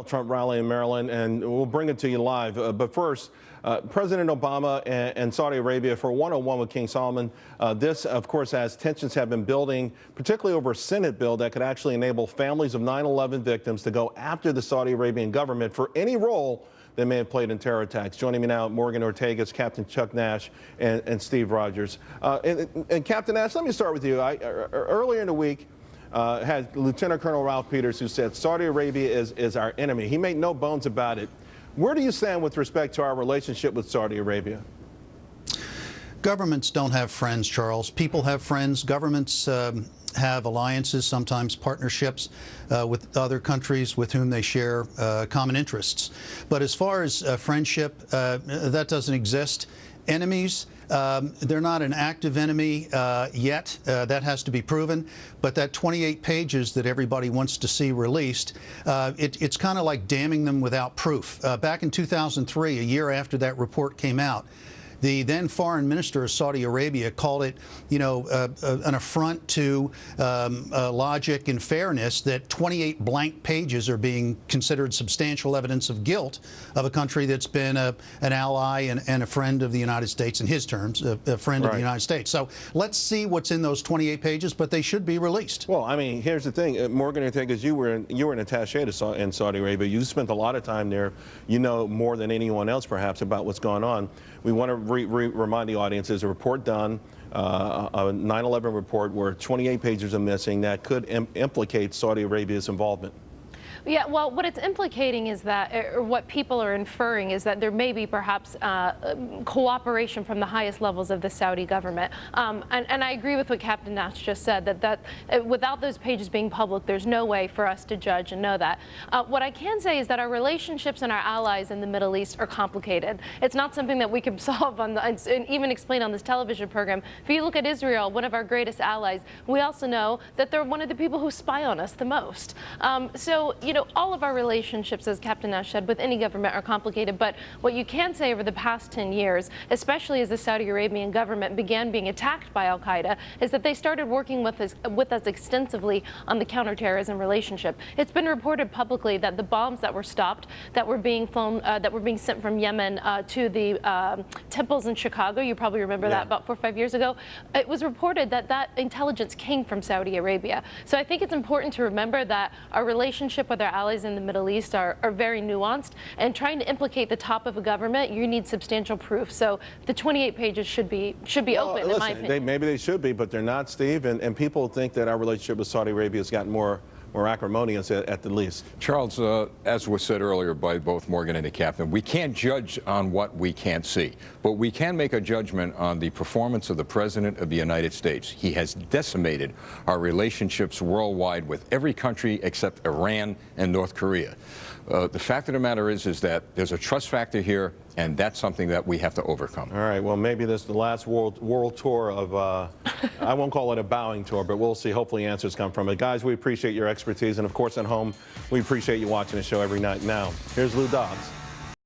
Trump rally in Maryland, and we'll bring it to you live. But first, President Obama and Saudi Arabia for a one-on-one with King Solomon. This, of course, as tensions have been building, particularly over a Senate bill that could actually enable families of 9/11 victims to go after the Saudi Arabian government for any role they may have played in terror attacks. Joining me now, Morgan Ortega's Captain Chuck Nash and Steve Rogers. And Captain Nash, let me start with you. Earlier in the week, had Lieutenant Colonel Ralph Peters, who said Saudi Arabia is our enemy. He made no bones about it. Where do you stand with respect to our relationship with Saudi Arabia? Governments don't have friends, Charles. People have friends. Governments have alliances, sometimes partnerships with other countries with whom they share common interests. But as far as friendship, that doesn't exist. Enemies, they're not an active enemy yet. That has to be proven. But that 28 pages that everybody wants to see released, it's kind of like damning them without proof. Back in 2003, a year after that report came out, the then foreign minister of Saudi Arabia called it, an affront to logic and fairness that 28 blank pages are being considered substantial evidence of guilt of a country that's been an ally and a friend of the United States, in his terms, a friend of the United States. So let's see what's in those 28 pages, but they should be released. Well, I mean, here's the thing, Morgan Ortega, you were an attaché in Saudi Arabia. You spent a lot of time there. You know more than anyone else, perhaps, about what's going on. We want to remind the audience there's a report done, a 9/11 report where 28 pages are missing that could implicate Saudi Arabia's involvement. Yeah, well, what it's implicating is that, or what people are inferring is that there may be perhaps cooperation from the highest levels of the Saudi government. And I agree with what Captain Nash just said, that without those pages being public, there's no way for us to judge and know that. What I can say is that our relationships and our allies in the Middle East are complicated. It's not something that we can solve and even explain on this television program. If you look at Israel, one of our greatest allies, we also know that they're one of the people who spy on us the most. All of our relationships, as Captain Nash said, with any government are complicated, but what you can say over the past 10 years, especially as the Saudi Arabian government began being attacked by al-Qaeda, is that they started working with us extensively on the counterterrorism relationship. It's been reported publicly that the bombs that were stopped, that were being flown, that were being sent from Yemen to the temples in Chicago, you probably remember that about 4 or 5 years ago, it was reported that that intelligence came from Saudi Arabia. So I think it's important to remember that our relationship with our allies in the Middle East are very nuanced, and trying to implicate the top of a government, you need substantial proof. So the 28 pages should be open, in my opinion. Maybe they should be, but they're not, Steve. And people think that our relationship with Saudi Arabia has gotten more acrimonious at the least. Charles, as was said earlier by both Morgan and the captain, we can't judge on what we can't see, but we can make a judgment on the performance of the President of the United States. He has decimated our relationships worldwide with every country except Iran and North Korea. The fact of the matter is that there's a trust factor here, and that's something that we have to overcome. All right, well, maybe this is the last world tour of, I won't call it a bowing tour, but we'll see. Hopefully answers come from it. Guys, we appreciate your expertise, and of course at home, we appreciate you watching the show every night. Now, here's Lou Dobbs.